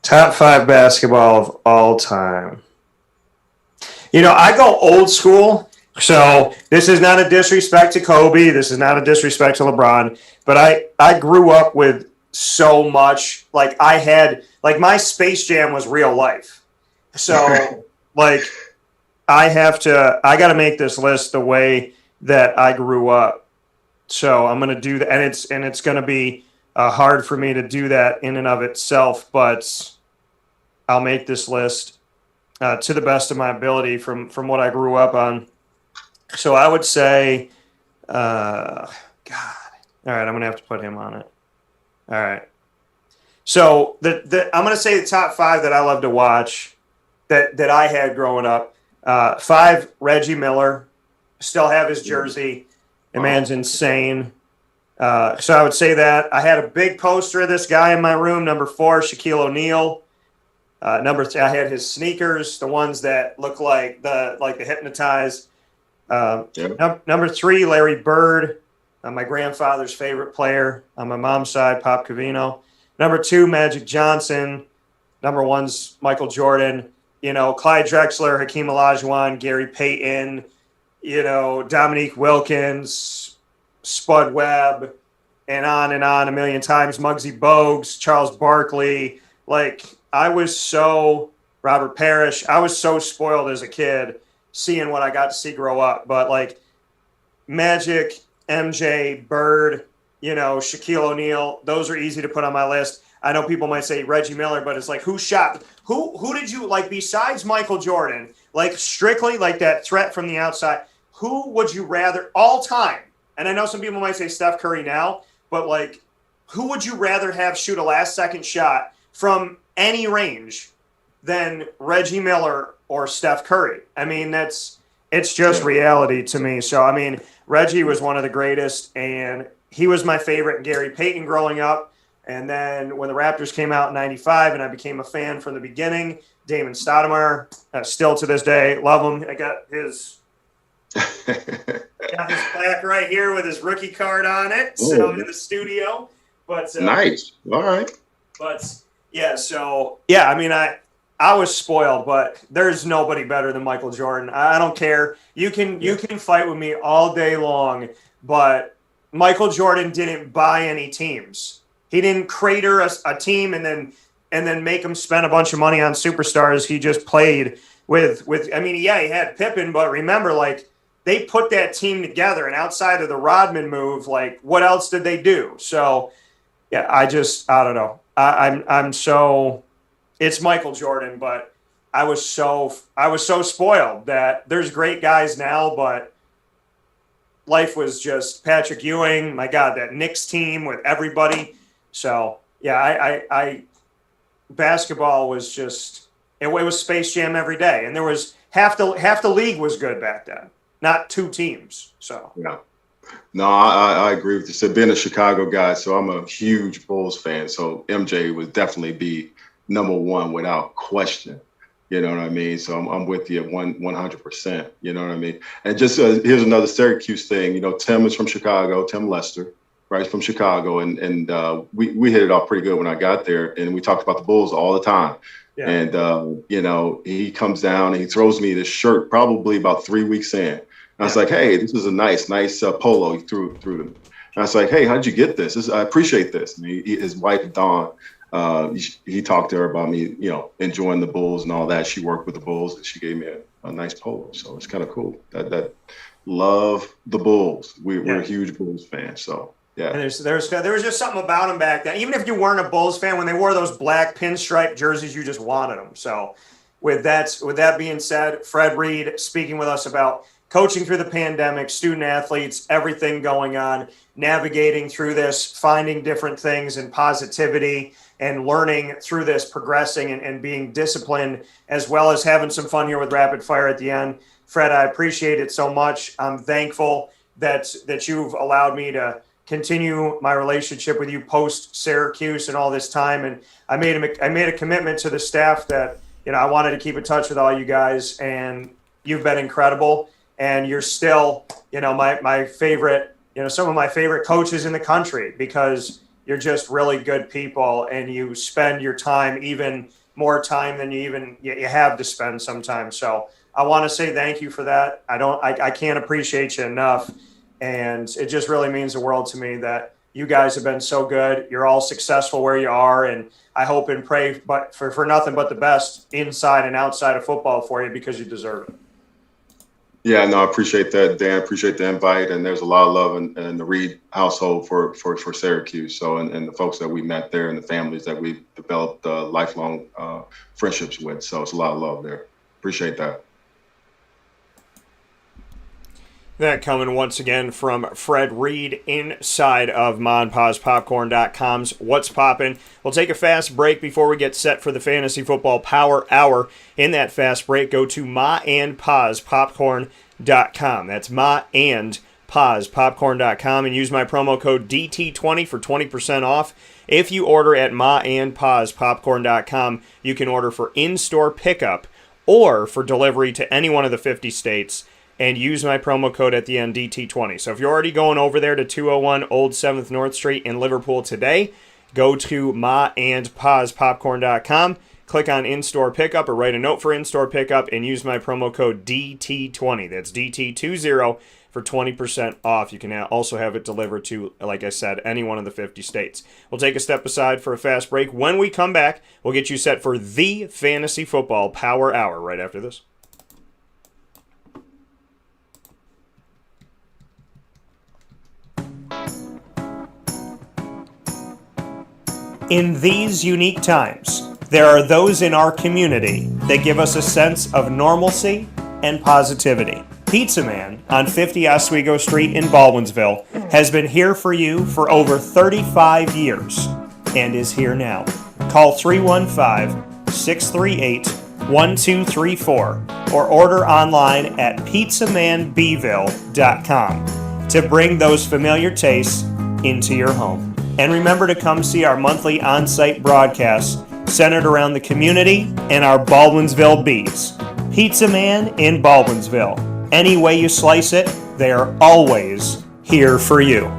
Top five basketball of all time. I go old school. So this is not a disrespect to Kobe. This is not a disrespect to LeBron. But I grew up with so much. Like my Space Jam was real life. So like I got to make this list the way that I grew up. So I'm going to do that. And it's going to be hard for me to do that in and of itself. But I'll make this list to the best of my ability from what I grew up on. So I would say, God. All right, I'm gonna have to put him on it. All right. So I'm gonna say the top five that I love to watch that I had growing up. Five, Reggie Miller. Still have his jersey. The man's insane. So I would say that. I had a big poster of this guy in my room. Number 4, Shaquille O'Neal. Number 3, I had his sneakers, the ones that look like the Hypnotize. Number 3, Larry Bird, my grandfather's favorite player on my mom's side, Pop Covino. Number 2, Magic Johnson. Number 1's Michael Jordan. Clyde Drexler, Hakeem Olajuwon, Gary Payton. Dominique Wilkins, Spud Webb, and on a million times. Muggsy Bogues, Charles Barkley. Robert Parrish. I was so spoiled as a kid seeing what I got to see grow up. But Magic, MJ, Bird, Shaquille O'Neal, those are easy to put on my list. I know people might say Reggie Miller, but it's who shot? Who did you besides Michael Jordan? Strictly that threat from the outside. Who would you rather all time? And I know some people might say Steph Curry now, but who would you rather have shoot a last second shot from any range than Reggie Miller or Steph Curry? I mean, it's just reality to me. So, I mean, Reggie was one of the greatest, and he was my favorite Gary Payton growing up. And then when the Raptors came out in 95 and I became a fan from the beginning, Damon Stoudemire, still to this day, love him. I got his plaque right here with his rookie card on it. So in the studio. But nice. All right. But yeah, so yeah, I mean, I was spoiled, but there's nobody better than Michael Jordan. I don't care. You can fight with me all day long, but Michael Jordan didn't buy any teams. He didn't crater a team and then make them spend a bunch of money on superstars. He just played with. I mean, yeah, he had Pippen, but remember, they put that team together, and outside of the Rodman move, what else did they do? So, yeah, I don't know. I'm so. It's Michael Jordan, but I was so spoiled that there's great guys now, but life was just Patrick Ewing. My God, that Knicks team with everybody. So yeah, I basketball was just it was Space Jam every day, and there was half the league was good back then, not 2 teams. So yeah. No, I agree with you. So being a Chicago guy, so I'm a huge Bulls fan. So MJ would definitely be number 1 without question. You know what I mean? So I'm with you 100%. You know what I mean? And just here's another Syracuse thing. Tim is from Chicago. Tim Lester, right, from Chicago, and we hit it off pretty good when I got there, and we talked about the Bulls all the time. Yeah. And he comes down and he throws me this shirt probably about 3 weeks in. And I was like, hey, this is a nice polo. He threw them. And I was like, hey, how'd you get this? I appreciate this. And his wife, Dawn, he talked to her about me, enjoying the Bulls and all that. She worked with the Bulls, and she gave me a nice polo. So it's kind of cool. That love the Bulls. We're huge Bulls fans. So Yeah. And there was just something about them back then. Even if you weren't a Bulls fan, when they wore those black pinstripe jerseys, you just wanted them. So with that being said, Fred Reed speaking with us about coaching through the pandemic, student athletes, everything going on, navigating through this, finding different things and positivity and learning through this, progressing and being disciplined, as well as having some fun here with Rapid Fire at the end. Fred, I appreciate it so much. I'm thankful that you've allowed me to continue my relationship with you post Syracuse and all this time. And I made a commitment to the staff that, I wanted to keep in touch with all you guys, and you've been incredible. And you're still, my favorite, some of my favorite coaches in the country, because you're just really good people and you spend your time, even more time than you have to spend sometimes. So I want to say thank you for that. I can't appreciate you enough. And it just really means the world to me that you guys have been so good. You're all successful where you are. And I hope and pray for nothing but the best inside and outside of football for you, because you deserve it. Yeah, no, I appreciate that, Dan. Appreciate the invite. And there's a lot of love in the Reed household for Syracuse. So, and the folks that we met there and the families that we developed lifelong friendships with. So it's a lot of love there. Appreciate that. That coming once again from Fred Reed inside of MonPazPopcorn.com's What's Poppin'. We'll take a fast break before we get set for the Fantasy Football Power Hour. In that fast break, go to MaandPazPopcorn.com. That's MaandPazPopcorn.com and use my promo code DT20 for 20% off. If you order at MaandPazPopcorn.com, you can order for in-store pickup or for delivery to any one of the 50 states. And use my promo code at the end, DT20. So if you're already going over there to 201 Old 7th North Street in Liverpool today, go to MaandPazPopcorn.com, click on in-store pickup or write a note for in-store pickup and use my promo code DT20. That's DT20 for 20% off. You can also have it delivered to, like I said, any one of the 50 states. We'll take a step aside for a fast break. When we come back, we'll get you set for the Fantasy Football Power Hour right after this. In these unique times, there are those in our community that give us a sense of normalcy and positivity. Pizza Man on 50 Oswego Street in Baldwinsville has been here for you for over 35 years and is here now. Call 315-638-1234 or order online at pizzamanbville.com to bring those familiar tastes into your home. And remember to come see our monthly on-site broadcasts centered around the community and our Baldwinsville Bees. Pizza Man in Baldwinsville. Any way you slice it, they are always here for you.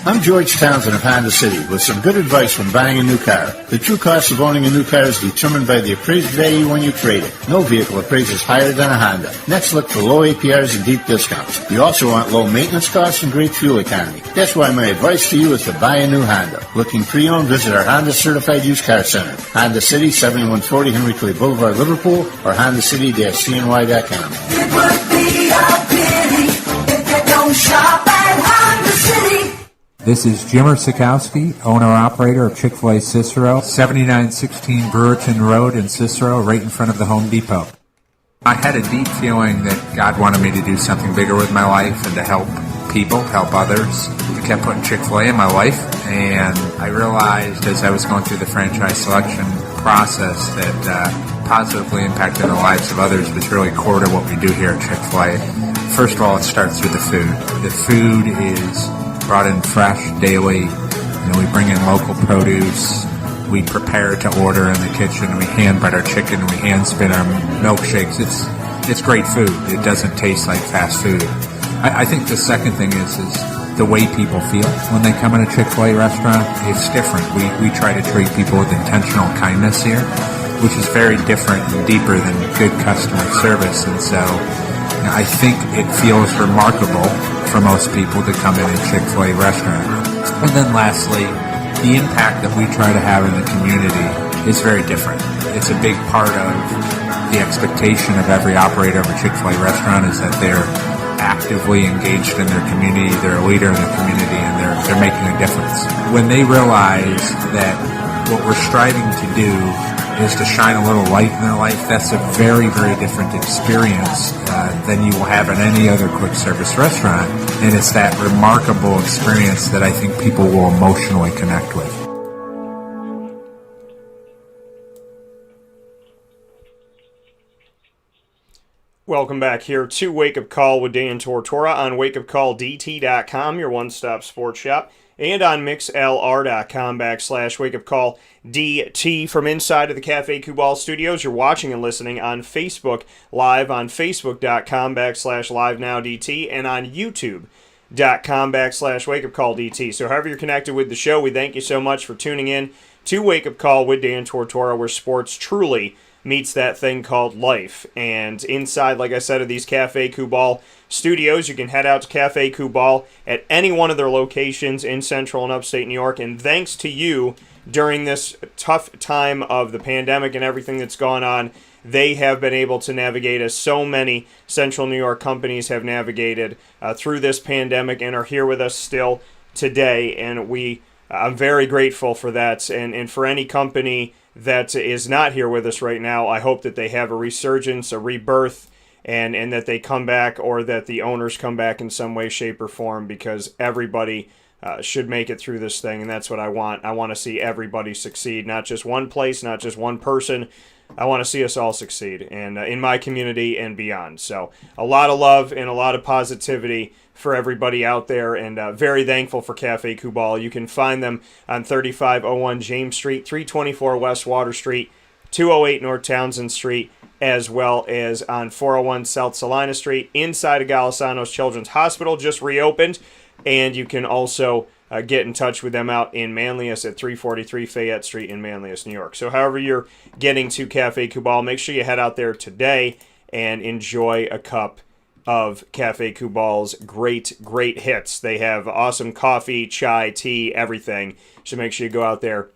I'm George Townsend of Honda City with some good advice when buying a new car. The true cost of owning a new car is determined by the appraised value when you trade it. No vehicle appraises higher than a Honda. Next, look for low APRs and deep discounts. You also want low maintenance costs and great fuel economy. That's why my advice to you is to buy a new Honda. Looking pre-owned, visit our Honda Certified Used Car Center. Honda City, 7140 Henry Clay Boulevard, Liverpool, or HondaCity-CNY.com. It would be a pity if you don't shop at Honda City. This is Jimmer Sikowski, owner-operator of Chick-fil-A Cicero, 7916 Brewerton Road in Cicero, right in front of the Home Depot. I had a deep feeling that God wanted me to do something bigger with my life and to help people, help others. I kept putting Chick-fil-A in my life, and I realized as I was going through the franchise selection process that positively impacting the lives of others was really core to what we do here at Chick-fil-A. First of all, it starts with the food. The food is brought in fresh daily. We bring in local produce. We prepare to order in the kitchen. We hand bread our chicken. We hand spin our milkshakes. It's great food. It doesn't taste like fast food. I think the second thing is the way people feel when they come in a Chick-fil-A restaurant. It's different. We try to treat people with intentional kindness here, which is very different and deeper than good customer service. And so I think it feels remarkable for most people to come in a Chick-fil-A restaurant. And then lastly, the impact that we try to have in the community is very different. It's a big part of the expectation of every operator of a Chick-fil-A restaurant is that they're actively engaged in their community, they're a leader in their community, and they're making a difference. When they realize that what we're striving to do is to shine a little light in their life, that's a very, very different experience than you will have in any other quick service restaurant. And it's that remarkable experience that I think people will emotionally connect with. Welcome back here to Wake Up Call with Dan Tortora on wakeupcalldt.com, your one-stop sports shop, and on mixlr.com/wakeupcalldt. From inside of the Cafe Kubal studios, you're watching and listening on Facebook Live on facebook.com/livenowdt and on youtube.com/wakeupcalldt. So however you're connected with the show, we thank you so much for tuning in to Wake Up Call with Dan Tortora, where sports truly meets that thing called life. And inside, like I said, of these Cafe Kubal studios, you can head out to Cafe Kubal at any one of their locations in central and upstate New York. And thanks to you, during this tough time of the pandemic and everything that's gone on, they have been able to navigate, as so many central New York companies have navigated through this pandemic and are here with us still today. And I'm very grateful for that. And for any company that is not here with us right now, I hope that they have a resurgence, a rebirth, and that they come back, or that the owners come back in some way, shape, or form, because everybody should make it through this thing, and that's what I want. I want to see everybody succeed, not just one place, not just one person. I want to see us all succeed, and in my community and beyond. So a lot of love and a lot of positivity for everybody out there, and very thankful for Cafe Kubal. You can find them on 3501 James Street, 324 West Water Street, 208 North Townsend Street, as well as on 401 South Salina Street, inside of Golisano's Children's Hospital, just reopened. And you can also get in touch with them out in Manlius at 343 Fayette Street in Manlius, New York. So however you're getting to Cafe Kubal, make sure you head out there today and enjoy a cup of Cafe Kubal's great hits. They have awesome coffee, chai, tea, everything. So make sure you go out there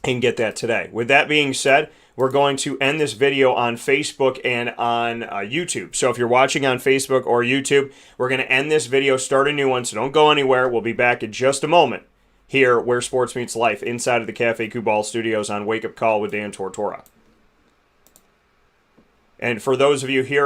and get that today. With that being said, we're going to end this video on Facebook and on YouTube. So if you're watching on Facebook or YouTube, we're going to end this video, start a new one, so don't go anywhere. We'll be back in just a moment here where sports meets life, inside of the Cafe Kubal studios on Wake Up Call with Dan Tortora. And for those of you here